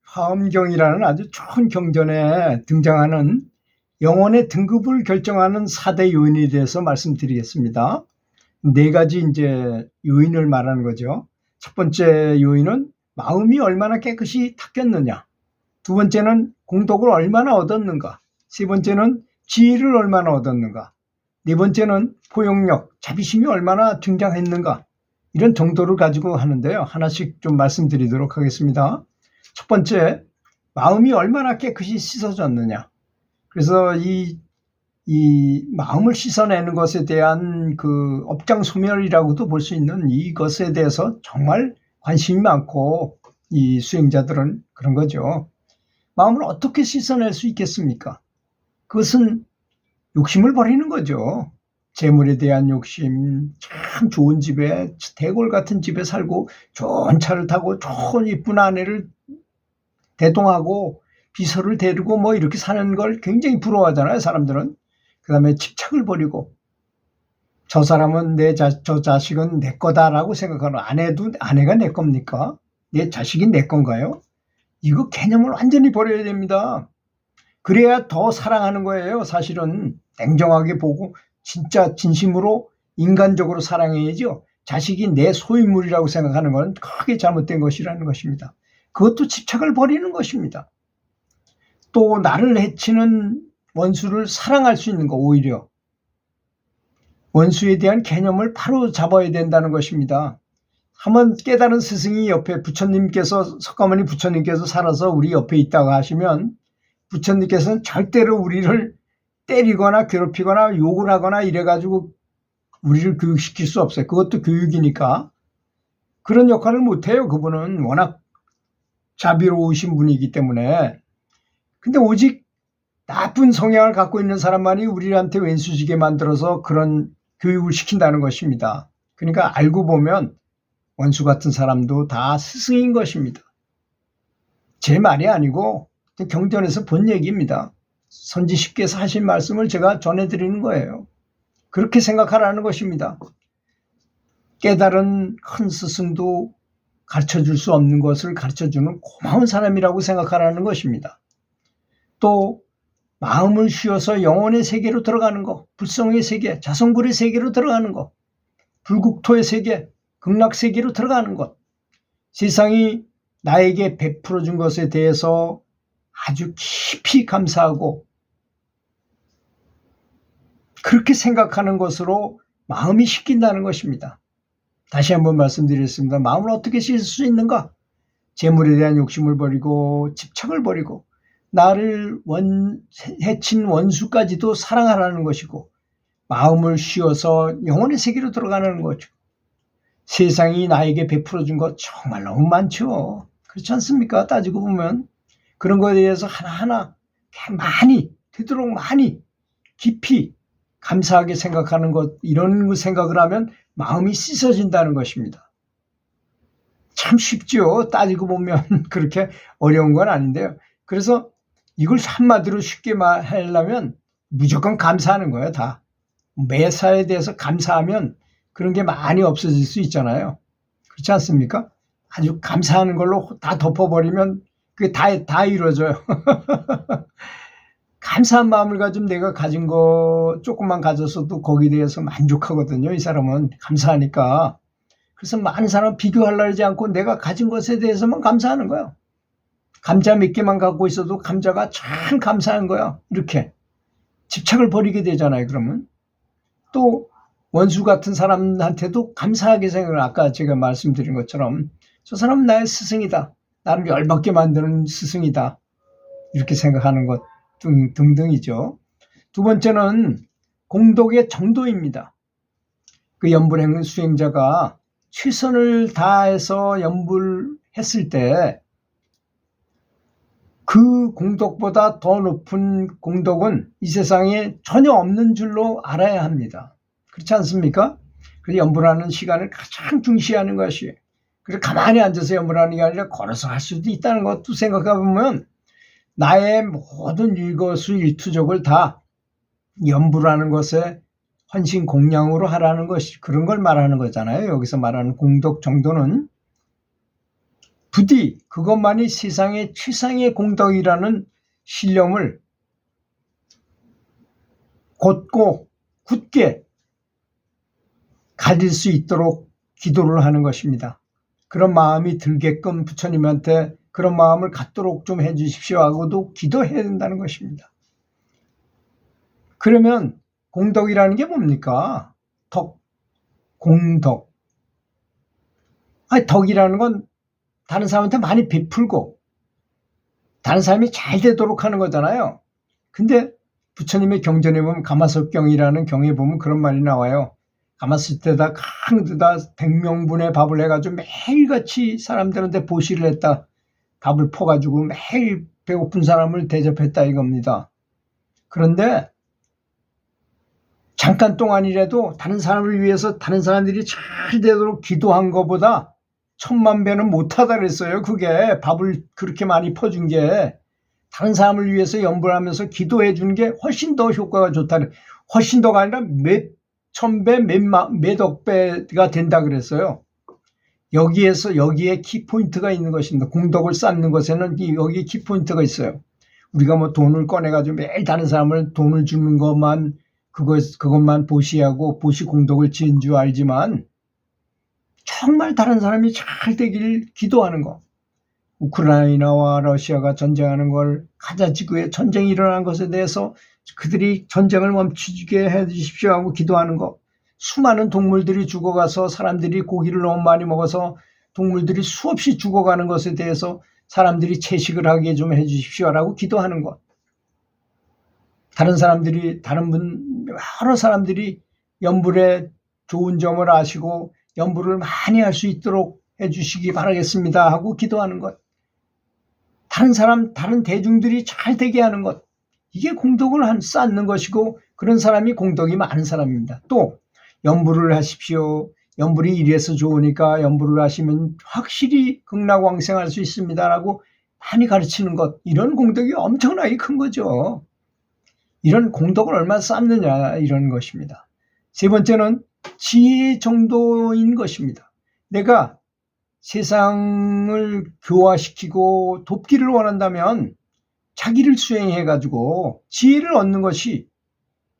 화엄경이라는 아주 좋은 경전에 등장하는 영혼의 등급을 결정하는 4대 요인에 대해서 말씀드리겠습니다. 4가지 이제 요인을 말하는 거죠. 첫 번째 요인은 마음이 얼마나 깨끗이 닦였느냐. 두 번째는 공덕을 얼마나 얻었는가. 세 번째는 지혜를 얼마나 얻었는가. 네 번째는 포용력, 자비심이 얼마나 등장했는가. 이런 정도를 가지고 하는데요. 하나씩 좀 말씀드리도록 하겠습니다. 첫 번째, 마음이 얼마나 깨끗이 씻어졌느냐. 그래서 이 마음을 씻어내는 것에 대한 그 업장소멸이라고도 볼 수 있는 이것에 대해서 정말 관심이 많고 이 수행자들은 그런 거죠. 마음을 어떻게 씻어낼 수 있겠습니까? 그것은 욕심을 버리는 거죠. 재물에 대한 욕심, 참 좋은 집에, 대골 같은 집에 살고 좋은 차를 타고 좋은 이쁜 아내를 대동하고 비서를 데리고 뭐 이렇게 사는 걸 굉장히 부러워하잖아요, 사람들은. 그 다음에 집착을 버리고 저 사람은 저 자식은 내 거다라고 생각하는 아내가 내 겁니까? 내 자식이 내 건가요? 이거 개념을 완전히 버려야 됩니다. 그래야 더 사랑하는 거예요. 사실은 냉정하게 보고 진짜 진심으로 인간적으로 사랑해야죠. 자식이 내 소유물이라고 생각하는 건 크게 잘못된 것이라는 것입니다. 그것도 집착을 버리는 것입니다. 또 나를 해치는 원수를 사랑할 수 있는 거, 오히려 원수에 대한 개념을 바로 잡아야 된다는 것입니다. 한번 깨달은 스승이 옆에 부처님께서, 석가모니 부처님께서 살아서 우리 옆에 있다고 하시면 부처님께서는 절대로 우리를 때리거나 괴롭히거나 욕을 하거나 이래가지고 우리를 교육시킬 수 없어요. 그것도 교육이니까. 그런 역할을 못해요. 그분은 워낙 자비로우신 분이기 때문에. 근데 오직 나쁜 성향을 갖고 있는 사람만이 우리한테 왼수지게 만들어서 그런 교육을 시킨다는 것입니다. 그러니까 알고 보면 원수 같은 사람도 다 스승인 것입니다. 제 말이 아니고 경전에서 본 얘기입니다. 선지식께서 하신 말씀을 제가 전해드리는 거예요. 그렇게 생각하라는 것입니다. 깨달은 큰 스승도 가르쳐줄 수 없는 것을 가르쳐주는 고마운 사람이라고 생각하라는 것입니다. 또 마음을 쉬어서 영혼의 세계로 들어가는 것, 불성의 세계, 자성불의 세계로 들어가는 것, 불국토의 세계, 극락세계로 들어가는 것, 세상이 나에게 베풀어 준 것에 대해서 아주 깊이 감사하고 그렇게 생각하는 것으로 마음이 씻긴다는 것입니다. 다시 한번 말씀드리겠습니다. 마음을 어떻게 씻을 수 있는가? 재물에 대한 욕심을 버리고 집착을 버리고 나를 해친 원수까지도 사랑하라는 것이고 마음을 쉬어서 영혼의 세계로 들어가는 거죠. 세상이 나에게 베풀어 준 것 정말 너무 많죠. 그렇지 않습니까? 따지고 보면 그런 것에 대해서 하나하나 많이, 되도록 많이 깊이 감사하게 생각하는 것, 이런 생각을 하면 마음이 씻어진다는 것입니다. 참 쉽죠. 따지고 보면 그렇게 어려운 건 아닌데요. 그래서 이걸 한마디로 쉽게 하려면 무조건 감사하는 거예요, 다. 매사에 대해서 감사하면 그런 게 많이 없어질 수 있잖아요. 그렇지 않습니까? 아주 감사하는 걸로 다 덮어버리면 그게 다 이루어져요. 감사한 마음을 가지면 내가 가진 거 조금만 가졌어도 거기에 대해서 만족하거든요. 이 사람은 감사하니까. 그래서 많은 사람은 비교하려고 하지 않고 내가 가진 것에 대해서만 감사하는 거예요. 감자 몇 개만 갖고 있어도 감자가 참 감사한 거야. 이렇게 집착을 버리게 되잖아요. 그러면 또 원수 같은 사람한테도 감사하게 생각을, 아까 제가 말씀드린 것처럼 저 사람은 나의 스승이다, 나를 열받게 만드는 스승이다, 이렇게 생각하는 것 등등이죠. 두 번째는 공덕의 정도입니다. 그 연불행 수행자가 최선을 다해서 연불했을 때 그 공덕보다 더 높은 공덕은 이 세상에 전혀 없는 줄로 알아야 합니다. 그렇지 않습니까? 그래서 연불하는 시간을 가장 중시하는 것이, 그래서 가만히 앉아서 연불하는 게 아니라 걸어서 할 수도 있다는 것도 생각해 보면 나의 모든 일거수일투족을 다 연불하는 것에 헌신 공양으로 하라는 것이, 그런 걸 말하는 거잖아요. 여기서 말하는 공덕 정도는. 부디 그것만이 세상의 최상의 공덕이라는 신념을 곧고 굳게 가질 수 있도록 기도를 하는 것입니다. 그런 마음이 들게끔 부처님한테 그런 마음을 갖도록 좀 해주십시오 하고도 기도해야 된다는 것입니다. 그러면 공덕이라는 게 뭡니까? 덕, 공덕. 덕이라는 건 다른 사람한테 많이 베풀고 다른 사람이 잘 되도록 하는 거잖아요. 근데 부처님의 경전에 보면 가마솥경이라는 경에 보면 그런 말이 나와요. 가마솥에다 큰 데다 100명분의 밥을 해가지고 매일같이 사람들한테 보시를 했다. 밥을 퍼가지고 매일 배고픈 사람을 대접했다 이겁니다. 그런데 잠깐 동안이라도 다른 사람을 위해서 다른 사람들이 잘 되도록 기도한 것보다 1000만 배는 못하다 그랬어요. 그게 밥을 그렇게 많이 퍼준 게 다른 사람을 위해서 염불하면서 기도해 주는 게 훨씬 더 효과가 좋다. 훨씬 더가 아니라 몇 천배, 몇억 배가 된다 그랬어요. 여기에 키포인트가 있는 것입니다. 공덕을 쌓는 것에는 여기에 키포인트가 있어요. 우리가 뭐 돈을 꺼내가지고 매일 다른 사람을 돈을 주는 것만 그것만 보시하고 보시 공덕을 지은 줄 알지만 정말 다른 사람이 잘 되길 기도하는 것. 우크라이나와 러시아가 전쟁하는 걸 가자 지구에 전쟁이 일어난 것에 대해서 그들이 전쟁을 멈추게 해 주십시오 하고 기도하는 것. 수많은 동물들이 죽어가서 사람들이 고기를 너무 많이 먹어서 동물들이 수없이 죽어가는 것에 대해서 사람들이 채식을 하게 좀 해 주십시오라고 기도하는 것. 여러 사람들이 염불의 좋은 점을 아시고 염불을 많이 할 수 있도록 해 주시기 바라겠습니다 하고 기도하는 것. 다른 대중들이 잘 되게 하는 것. 이게 공덕을 쌓는 것이고 그런 사람이 공덕이 많은 사람입니다. 또 염불을 하십시오. 염불이 이래서 좋으니까 염불을 하시면 확실히 극락왕생할 수 있습니다라고 많이 가르치는 것. 이런 공덕이 엄청나게 큰 거죠. 이런 공덕을 얼마나 쌓느냐 이런 것입니다. 세 번째는 지혜 정도인 것입니다. 내가 세상을 교화시키고 돕기를 원한다면 자기를 수행해가지고 지혜를 얻는 것이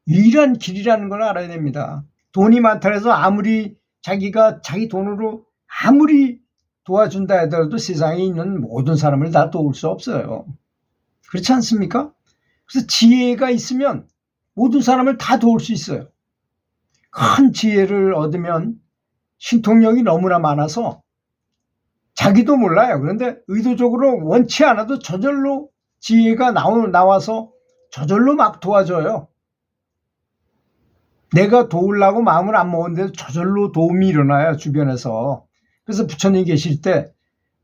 유일한 길이라는 걸 알아야 됩니다. 돈이 많다 해서 아무리 자기가 자기 돈으로 아무리 도와준다 하더라도 세상에 있는 모든 사람을 다 도울 수 없어요. 그렇지 않습니까? 그래서 지혜가 있으면 모든 사람을 다 도울 수 있어요. 큰 지혜를 얻으면 신통력이 너무나 많아서 자기도 몰라요. 그런데 의도적으로 원치 않아도 저절로 지혜가 나와서 저절로 막 도와줘요. 내가 도우려고 마음을 안 먹었는데도 저절로 도움이 일어나요. 주변에서. 그래서 부처님 계실 때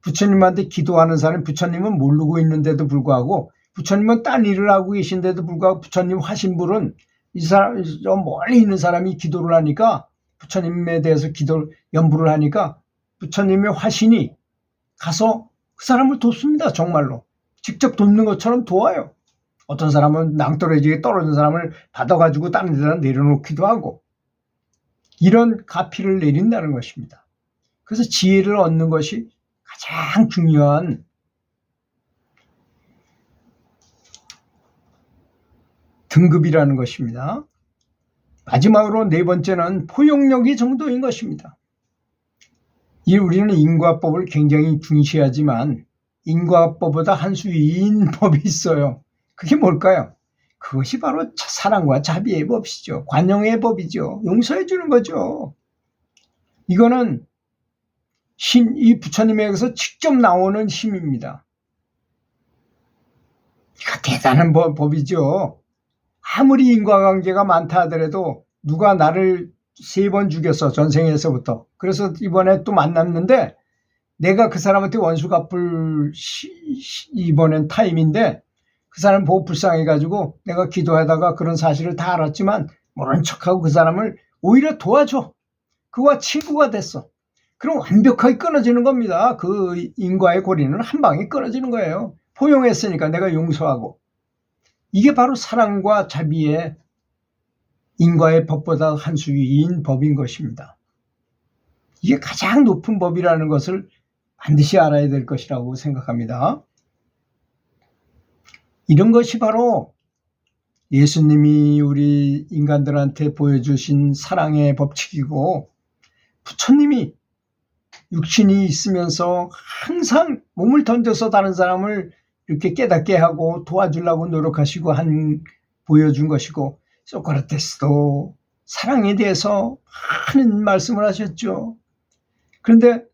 부처님한테 기도하는 사람, 부처님은 모르고 있는데도 불구하고 부처님은 딴 일을 하고 계신데도 불구하고 부처님 화신불은 이 사람, 저 멀리 있는 사람이 기도를 하니까 부처님에 대해서 염불을 하니까 부처님의 화신이 가서 그 사람을 돕습니다. 정말로. 직접 돕는 것처럼 도와요. 어떤 사람은 낭떠러지에 떨어진 사람을 받아가지고 다른 데다 내려놓기도 하고 이런 가피를 내린다는 것입니다. 그래서 지혜를 얻는 것이 가장 중요한 등급이라는 것입니다. 마지막으로 네 번째는 포용력이 정도인 것입니다. 우리는 인과법을 굉장히 중시하지만 인과법보다 한 수 위인 법이 있어요. 그게 뭘까요? 그것이 바로 사랑과 자비의 법이죠. 관용의 법이죠. 용서해 주는 거죠. 이거는 이 부처님에게서 직접 나오는 힘입니다. 이거 대단한 법이죠. 아무리 인과관계가 많다 하더라도 누가 나를 3번 죽였어. 전생에서부터. 그래서 이번에 또 만났는데 내가 그 사람한테 원수 갚을 이번엔 타임인데 그 사람 보고 불쌍해가지고 내가 기도하다가 그런 사실을 다 알았지만 모른 척하고 그 사람을 오히려 도와줘. 그와 친구가 됐어. 그럼 완벽하게 끊어지는 겁니다. 그 인과의 고리는 한 방에 끊어지는 거예요. 포용했으니까 내가 용서하고. 이게 바로 사랑과 자비의 인과의 법보다 한 수 위인 법인 것입니다. 이게 가장 높은 법이라는 것을 반드시 알아야 될 것이라고 생각합니다. 이런 것이 바로 예수님이 우리 인간들한테 보여주신 사랑의 법칙이고, 부처님이 육신이 있으면서 항상 몸을 던져서 다른 사람을 이렇게 깨닫게 하고 도와주려고 노력하시고 보여준 것이고, 소크라테스도 사랑에 대해서 많은 말씀을 하셨죠. 그런데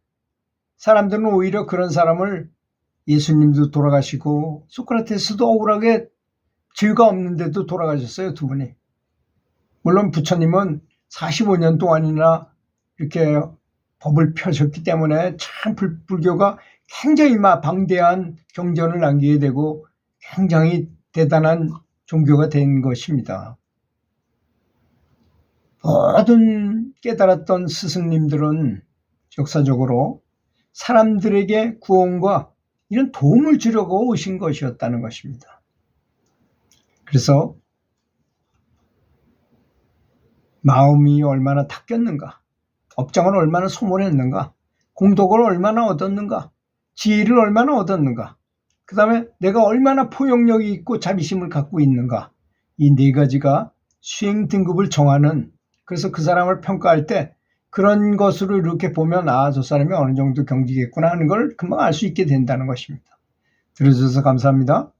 사람들은 오히려 그런 사람을, 예수님도 돌아가시고 소크라테스도 억울하게 죄가 없는데도 돌아가셨어요, 두 분이. 물론 부처님은 45년 동안이나 이렇게 법을 펴셨기 때문에 참 불교가 굉장히 방대한 경전을 남기게 되고 굉장히 대단한 종교가 된 것입니다. 모든 깨달았던 스승님들은 역사적으로 사람들에게 구원과 이런 도움을 주려고 오신 것이었다는 것입니다. 그래서 마음이 얼마나 닦였는가, 업장을 얼마나 소멸했는가, 공덕을 얼마나 얻었는가, 지혜를 얼마나 얻었는가, 그 다음에 내가 얼마나 포용력이 있고 자비심을 갖고 있는가, 이 네 가지가 수행 등급을 정하는, 그래서 그 사람을 평가할 때 그런 것으로 이렇게 보면 저 사람이 어느 정도 경지겠구나 하는 걸 금방 알 수 있게 된다는 것입니다. 들어주셔서 감사합니다.